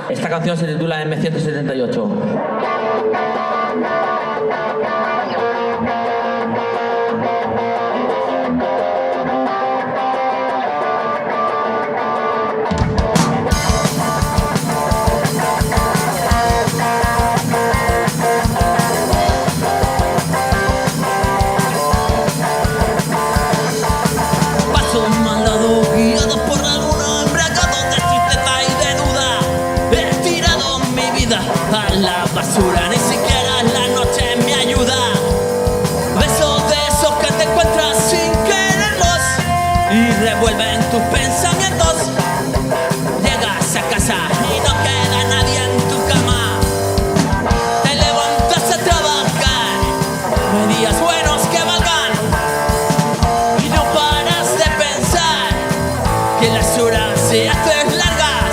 Esta canción se titula M178. Ni siquiera la noche me ayuda. Besos de esos que te encuentras sin quererlos y revuelven tus pensamientos. Llegas a casa y no queda nadie en tu cama. Te levantas a trabajar, no hay días buenos que valgan. Y no paras de pensar que las horas se hacen largas.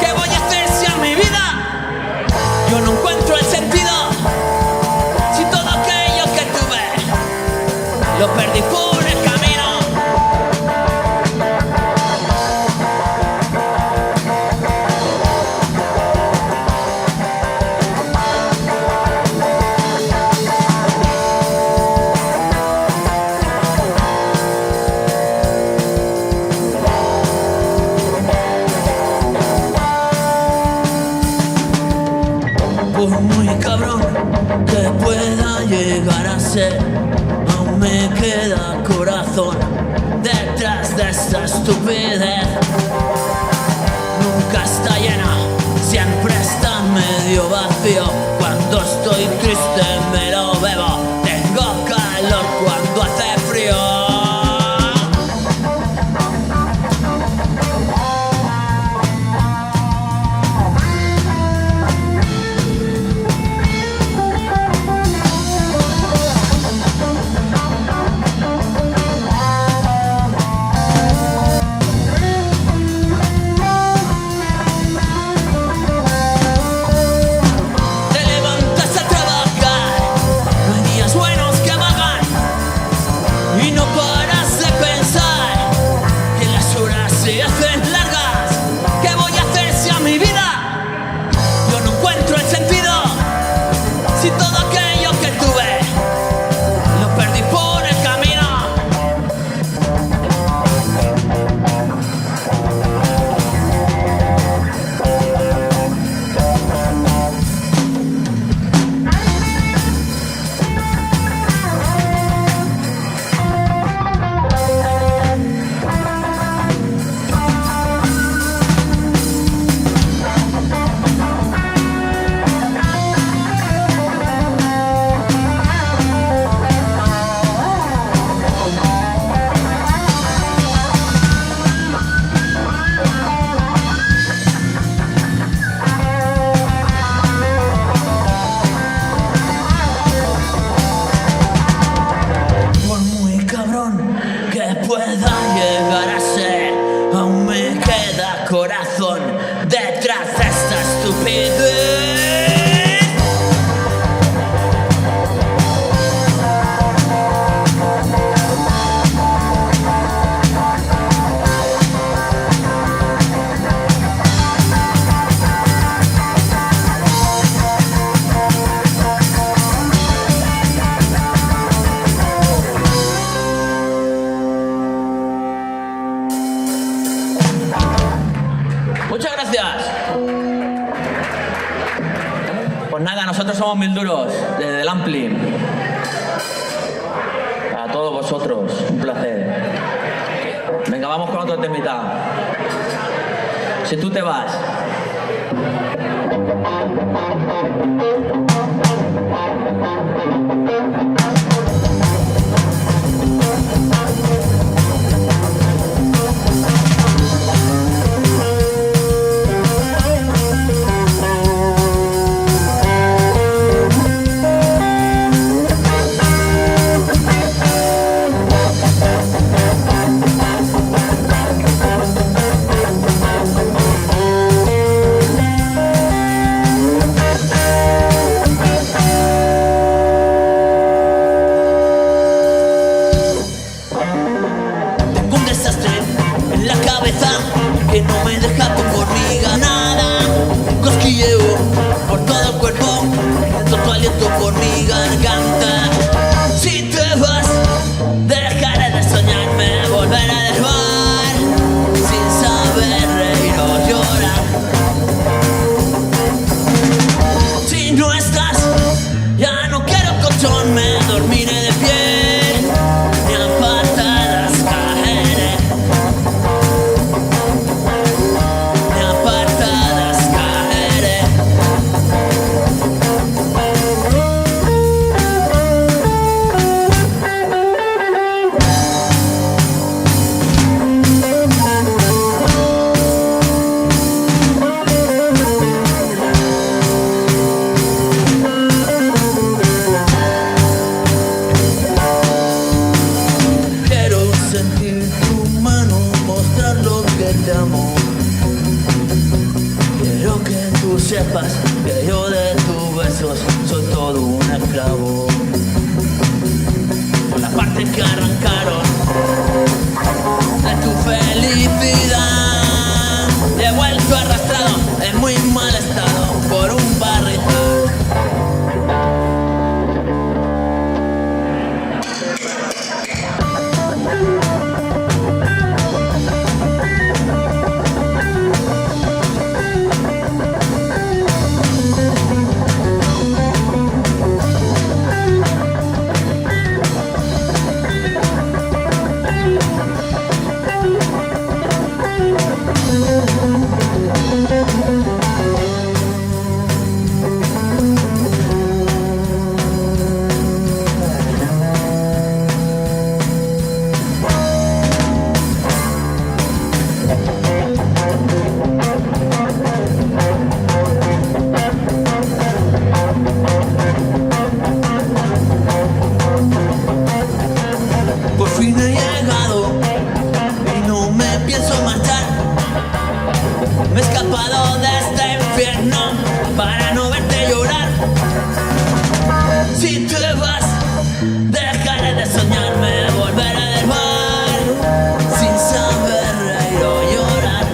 ¿Qué voy a hacer si a mi vida yo no encuentro el sentido? Si todo aquello que tuve lo perdí por el camino. Por muy cabrón que pueda llegar a ser, aún me queda corazón detrás de esta estupidez. Nunca está llena, siempre está medio vacío. Cuando estoy triste me lo bebo. Tengo calor cuando hace frío. Corazón detrás de esta estupidez. Muchas gracias. Pues nada, nosotros somos Mil Duros, desde el Ampli. Para todos vosotros, un placer. Venga, vamos con otro temita. Si tú te vas. sepas que yo de tus besos soy todo un esclavo. Por la parte que arrancaron de tu felicidad, he vuelto arrastrado en muy mal estado por un barrital. Por fin he llegado y no me pienso marchar. Me he escapado de este infierno para no verte llorar. Si te vas, dejaré de soñarme, volveré del bar sin saber reír o llorar.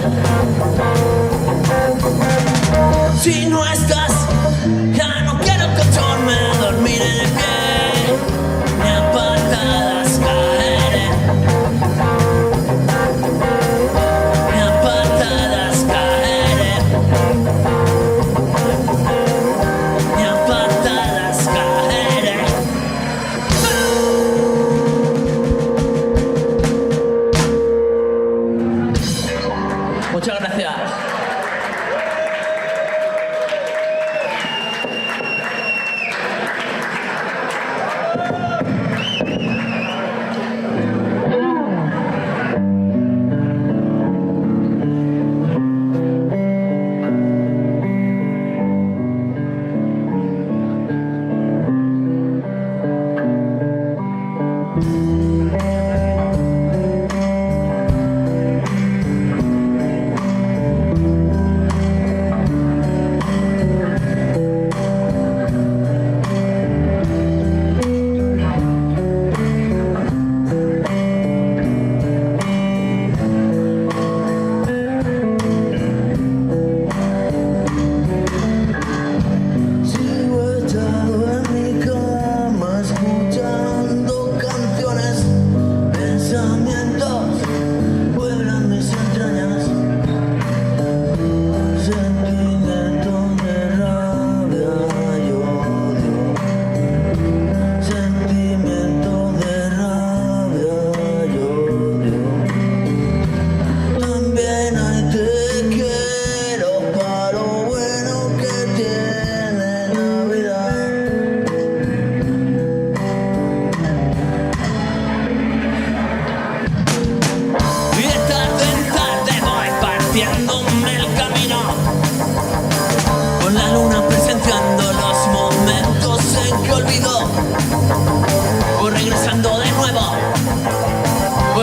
Si no estás, ya no quiero colchón, me dormiré de pie, ni a patadas caeré, ni a patadas caeré, ni a patadas caeré. Muchas gracias.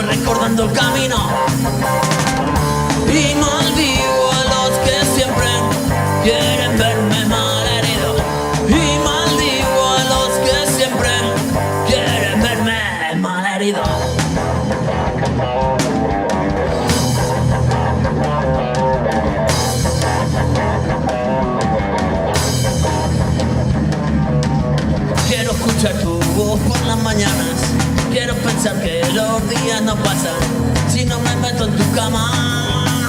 recordando el camino y maldigo a los que siempre quieren verme mal herido y maldigo a los que siempre quieren verme mal herido. Quiero escuchar tu voz por las mañanas. Quiero pensar que los días no pasan si no me meto en tu cama.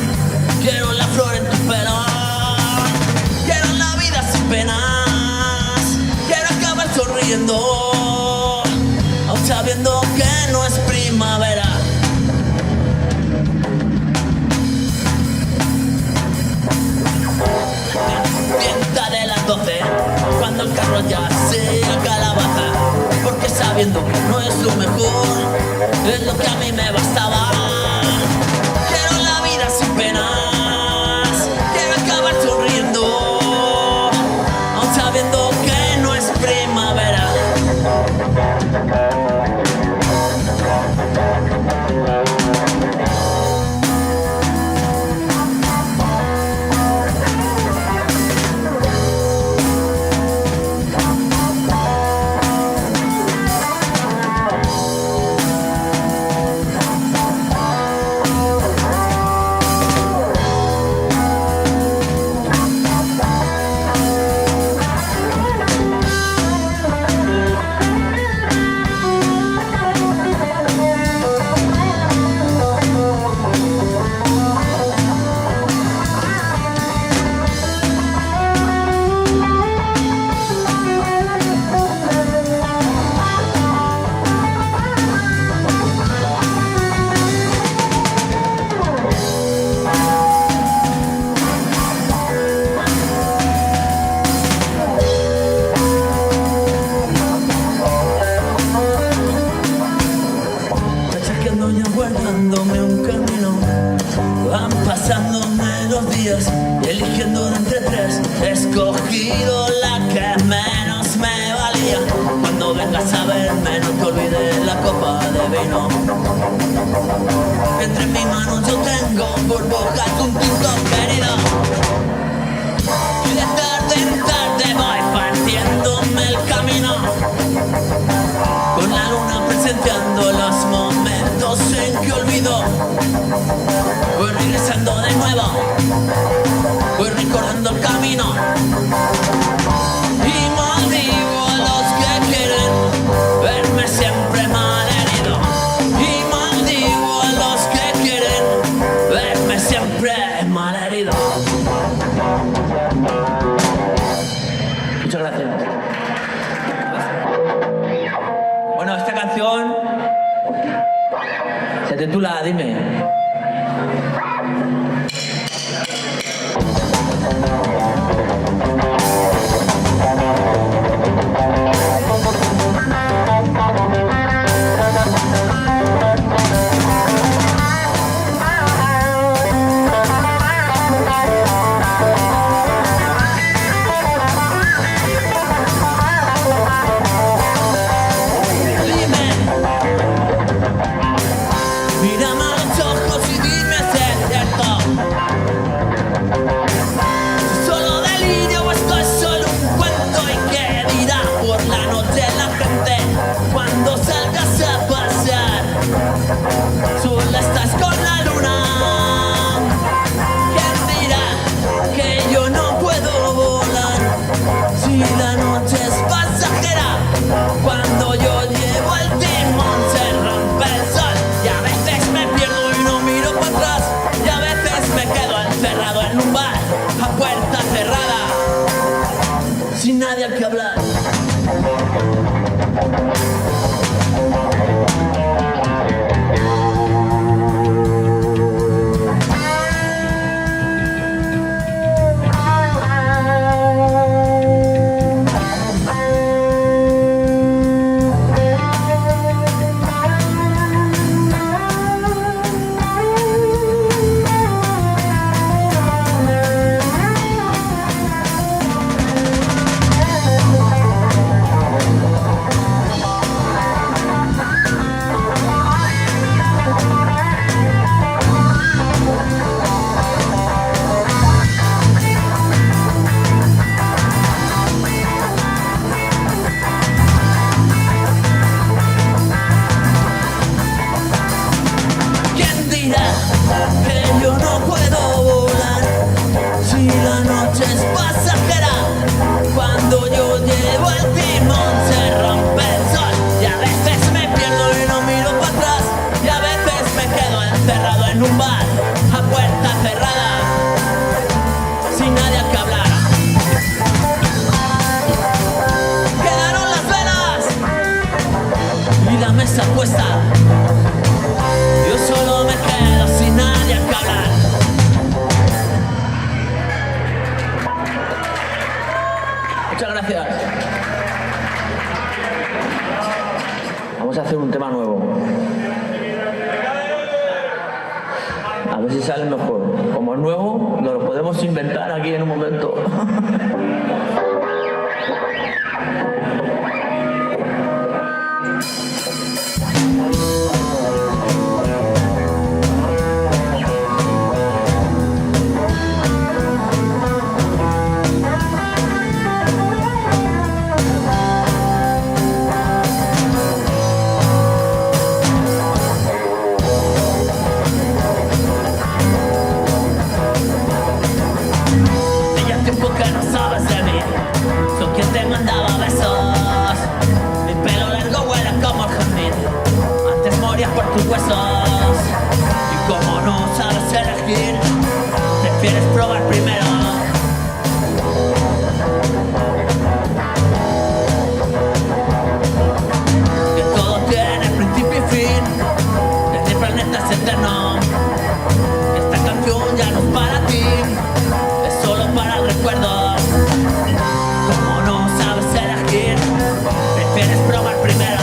Quiero la flor en tu pelo. Quiero la vida sin penas. Quiero acabar sonriendo, aún sabiendo que no es primavera. Pienta de las 12, cuando el carro ya sea calabaza, porque sabiendo que no es lo mejor, es lo que a mí me bastaba. Quiero la vida sin penas, quiero acabar sonriendo, aún sabiendo que no es primavera. ando ya guardándome un camino. Van pasándome los días y eligiendo de entre tres, he escogido la que menos me valía. Cuando vengas a verme no te olvides la copa de vino. Entre mis manos yo tengo burbujas, un tinto querido. Y de tarde en tarde voy partiéndome el camino, con la luna presenciando los momentos en que olvido. Voy regresando de nuevo, voy recordando el camino. Y maldigo a los que quieren verme siempre mal herido. Y maldigo a los que quieren verme siempre mal herido. Muchas gracias. Bueno, esta canción se titula Dime. Mírame a los ojos y dime si es cierto. Si solo delirio o esto es solo un cuento. Y qué dirá por la noche la gente cuando salgas a pasear. Sola estás con la luna. ¿Quién dirá que yo no puedo volar? Si la noche es pasajera, cuando yo llevo el timón se rompe el sol. Y a veces me pierdo y no miro para atrás. Y a veces me quedo encerrado en un bar a puerta cerrada, sin nadie al que hablar. Que yo no puedo volar si la noche es pasajera, cuando yo llevo el timón se rompe el sol. Y a veces me pierdo y no miro para atrás. Y a veces me quedo encerrado en un bar a puerta cerrada, sin nadie al que hablar. Quedaron las velas y la mesa puesta. Yo solo me quedo sin nadie al que hablar. Muchas gracias. Vamos a hacer un tema nuevo. A ver si sale mejor. Como es nuevo, nos lo podemos inventar aquí en un momento. Por tus huesos, y como no sabes elegir, prefieres probar primero. Que todo tiene principio y fin, este planeta es eterno. Esta canción ya no es para ti, es solo para el recuerdo. Como no sabes elegir, prefieres probar primero.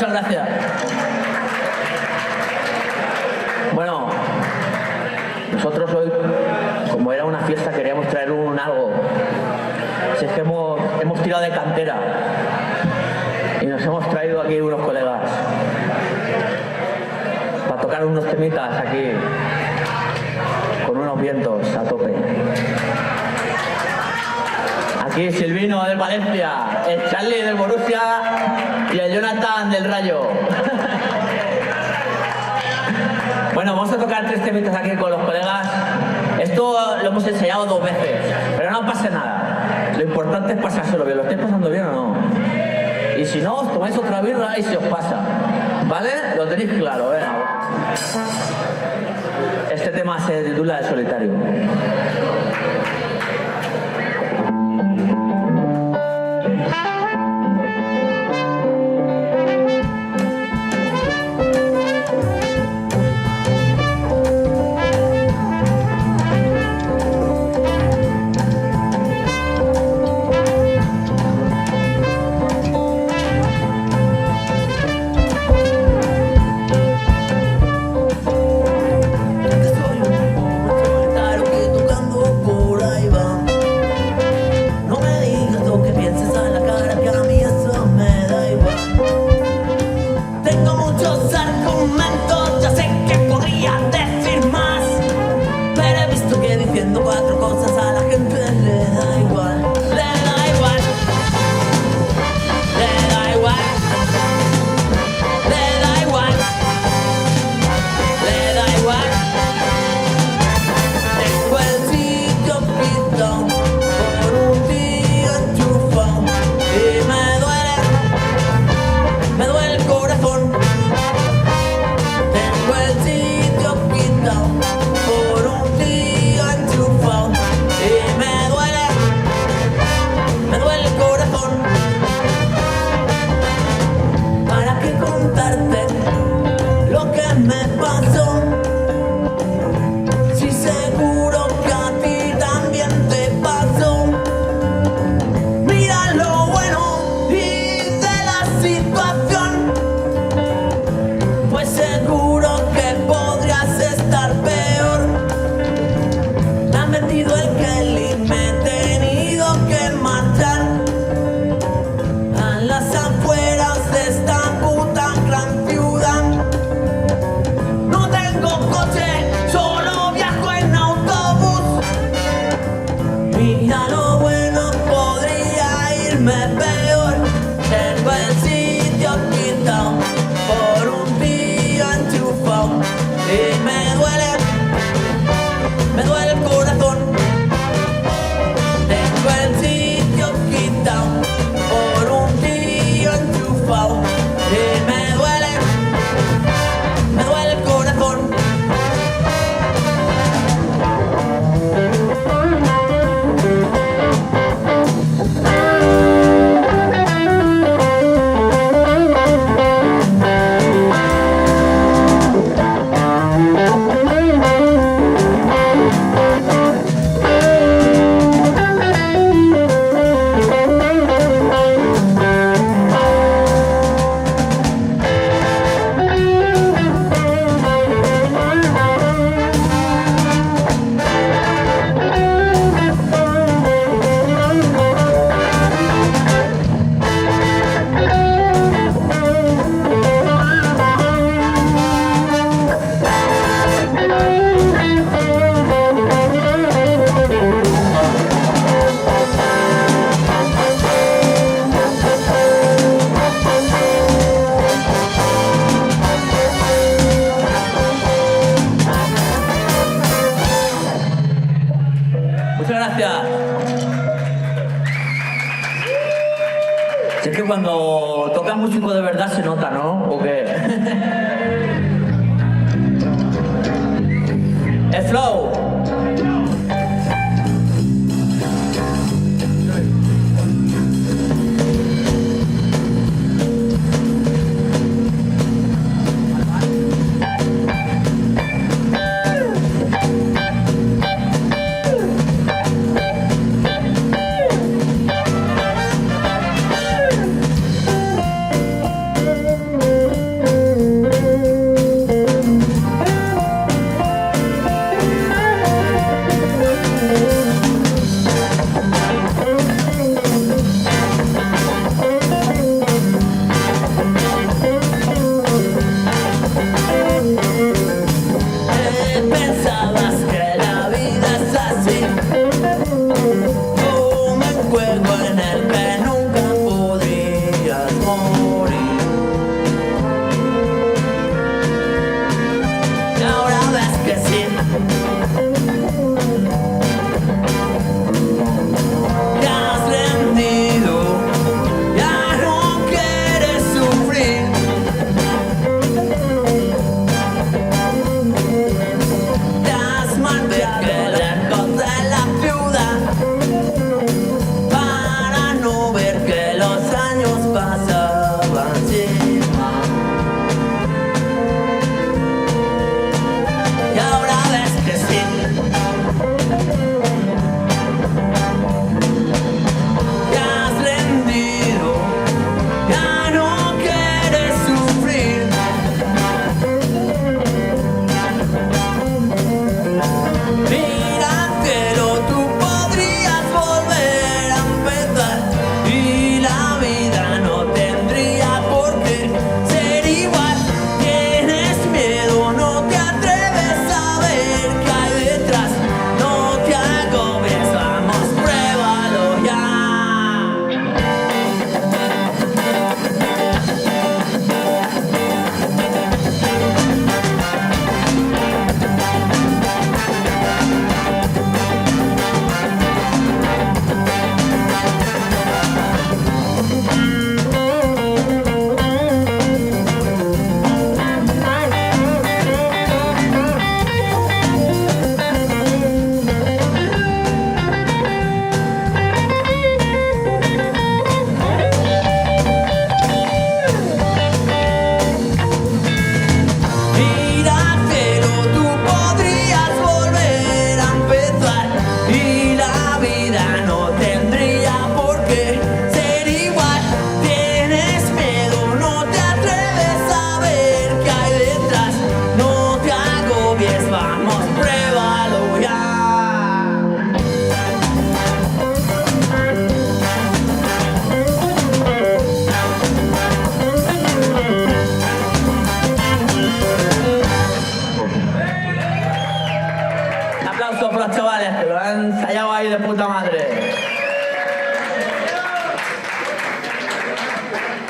muchas gracias. Bueno, nosotros hoy, como era una fiesta, queríamos traer un algo. Si es que hemos tirado de cantera y nos hemos traído aquí unos colegas para tocar unos temitas aquí con unos vientos a tope. Aquí Silvino del Valencia, el Charlie del Borussia y el Jonathan del Rayo. Bueno, vamos a tocar 3 temitas aquí con los colegas. Esto lo hemos ensayado 2 veces, pero no pasa nada. Lo importante es pasárselo bien. ¿Lo estáis pasando bien o no? Y si no, os tomáis otra birra y se os pasa. ¿Vale? Lo tenéis claro, venga. Este tema se titula El Solitario. Si es que cuando toca músico de verdad se nota, ¿no? ¿O qué? El flow.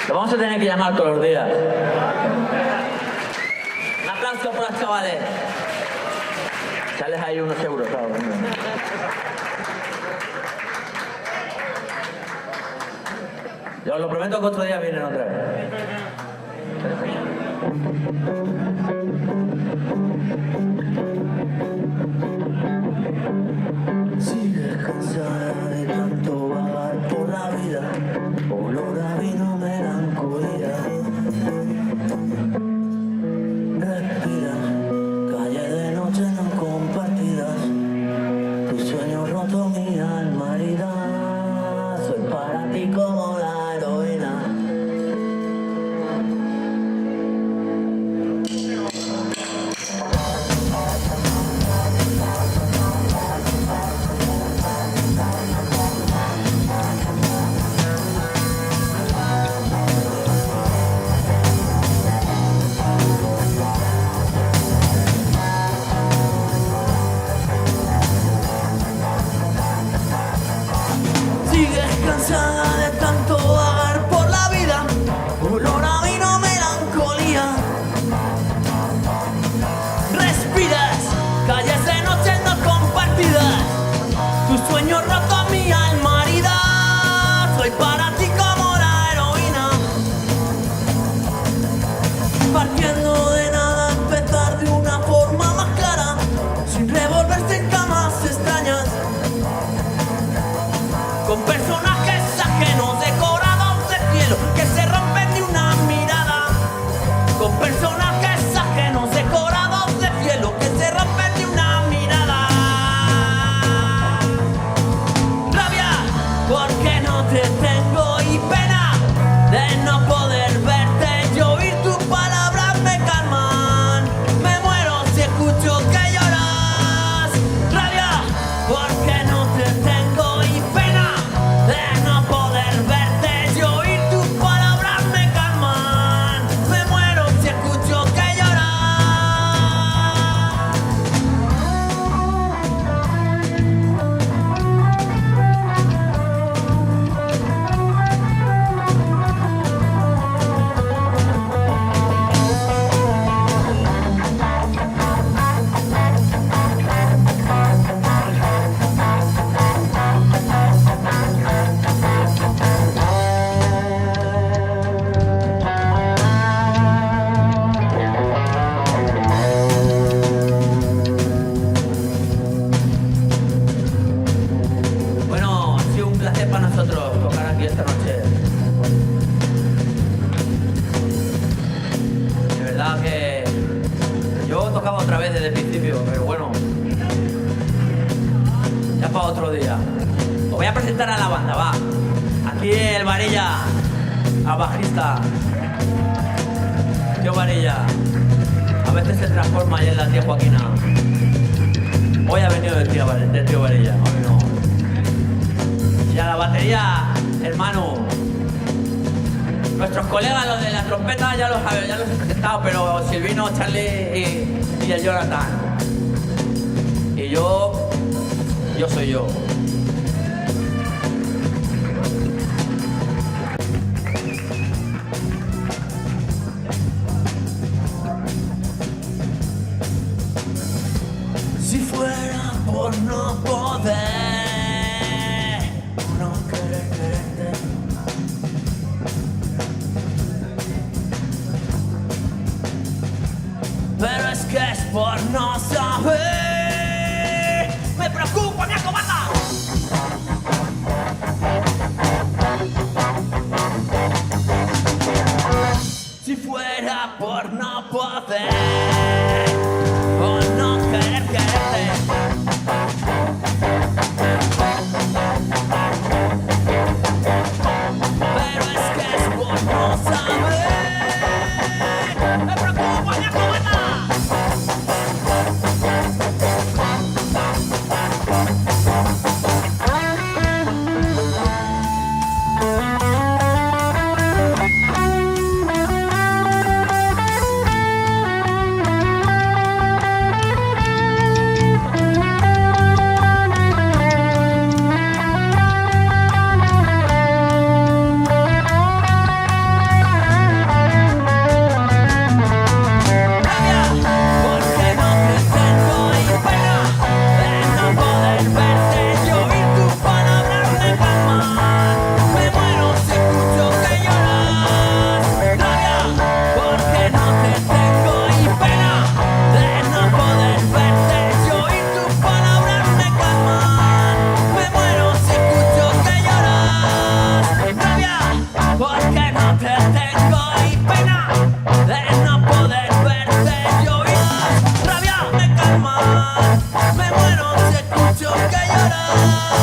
Lo vamos a tener que llamar todos los días. Un aplauso por los chavales. Sales ahí unos euros, claro. Yo os lo prometo que otro día vienen otra vez. Sigues cansada de tanto vagar por la vida, olor a vino, melancolía. Respiras, calle de noche no compartidas, tus sueños rotos, mi alma herida. Soy para ti como la heroína. Sigues cansada de tanto vagar por la vida, olor a vino, melancolía. Respiras, calles de noche no compartidas, tus sueños rotos, mi alma herida. Soy para ti como la heroína. Partiendo de nada, empezar de una forma más clara, sin revolverse en camas extrañas, con personajes ajenos decorados de cielo que se rompen de una mirada. Con personajes ajenos decorados de cielo que se rompen de una mirada. Rabia porque no te tengo y pena de no poder verte y oír tus palabras me calman. Me muero si escucho que lloras. Rabia porque no te tengo y pena de no poder verte y oír tus palabras me calman. Me muero si escucho que lloras. Bueno, ha sido un placer para nosotros tocar aquí esta noche. De verdad que yo tocaba otra vez desde el principio, pero bueno, ya para otro día. Os voy a presentar a la banda, va. Aquí el Varilla, al bajista. Tío Varilla. A veces se transforma ahí en la tía Joaquina. Hoy ha venido el tío Varilla, hoy no. Y a la batería, hermano. Nuestros colegas, los de la trompeta, ya los he presentado, pero Silvino, Charlie y el Jonathan. Y yo soy yo. Si fuera por no poder, no querer quererte, pero es que es por no saber. Me preocupa mi acobata. Si fuera por no poder o no querer quererte, pero es que es por no saber. Me preocupa mi acobata. vida.